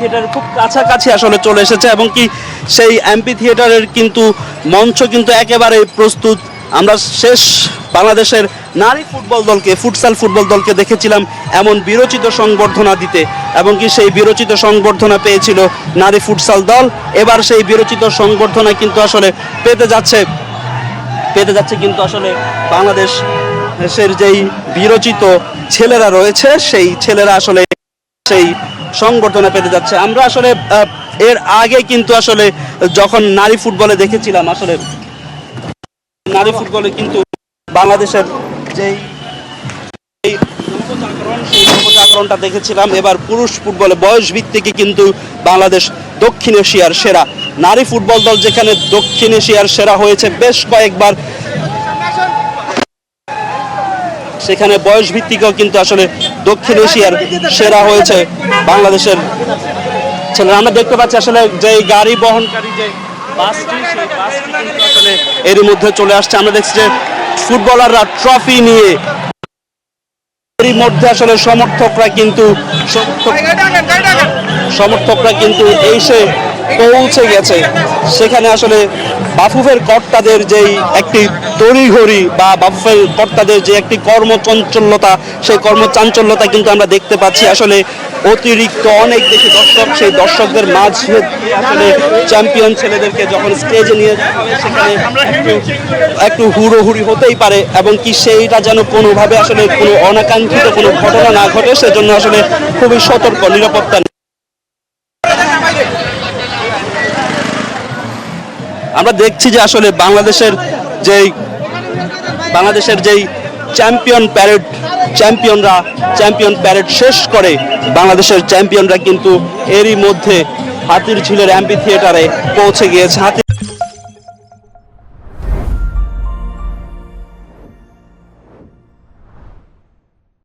থিয়েটারের খুব কাছাকাছি আসলে চলে এসেছে এবং কি সেই এমপি থিয়েটারের কিন্তু মঞ্চ কিন্তু একেবারে প্রস্তুত। আমরা শেষ বাংলাদেশের নারী ফুটবল দলকে ফুটসাল ফুটবল দলকে দেখেছিলাম এমন বিরচিত সংবর্ধনা দিতে এবং কি সেই বিরচিত সংবর্ধনা পেয়েছিল নারী ফুটসাল দল। এবার সেই বিরচিত সংবর্ধনা কিন্তু আসলে পেতে যাচ্ছে কিন্তু আসলে বাংলাদেশের যেই বিরচিত ছেলেরা রয়েছে সেই ছেলেরা আসলে সেই সংবর্ধনা পেতে যাচ্ছে। আমরা আসলে এর আগে কিন্তু আসলে যখন নারী ফুটবলে দেখেছিলাম আসলে নারী ফুটবলে কিন্তু বাংলাদেশের যেই নবজাগরণটা দেখেছিলাম। এবার পুরুষ ফুটবলে বয়স ভিত্তিকে কিন্তু বাংলাদেশ দক্ষিণ এশিয়ার সেরা নারী ফুটবল দল, যেখানে দক্ষিণ এশিয়ার সেরা হয়েছে বেশ কয়েকবার, সেখানে বয়স ভিত্তিকেও কিন্তু আসলে দক্ষিণ এশিয়ার সেরা হয়েছে বাংলাদেশের ছেলেরা। আমরা দেখতে পাচ্ছি আসলে যে গাড়ি বহনকারী যে বাসটি, সেই বাসটি কিন্তু আসলে এরই মধ্যে চলে আসছে। আমরা দেখছি যে ফুটবলাররা ট্রফি নিয়ে এরই মধ্যে আসলে সমর্থকরা কিন্তু এসে পৌঁছে গেছে। সেখানে আসলে বাফুফের কর্তাদের যেই একটি তড়িঘড়ি বা বাফুফের কর্তাদের যে একটি কর্মচঞ্চলতা, সেই কর্মচাঞ্চল্যতা কিন্তু আমরা দেখতে পাচ্ছি। আসলে অতিরিক্ত অনেক বেশি দর্শক, সেই দর্শকদের মাঝে আসলে চ্যাম্পিয়ন ছেলেদেরকে যখন স্টেজে নিয়ে যাওয়া হবে সেখানে একটু হুড়োহুড়ি হতেই পারে এবং কি সেইটা যেন কোনোভাবে আসলে কোনো অনাকাঙ্ক্ষিত কোনো ঘটনা না ঘটে, সেজন্য আসলে খুবই সতর্ক নিরাপত্তা। আমরা দেখছি যে আসলে বাংলাদেশের যেই চ্যাম্পিয়ন প্যারেড শেষ করে বাংলাদেশের চ্যাম্পিয়নরা কিন্তু এরই মধ্যে হাতিরঝিলের এমপি থিয়েটারে পৌঁছে গিয়েছে।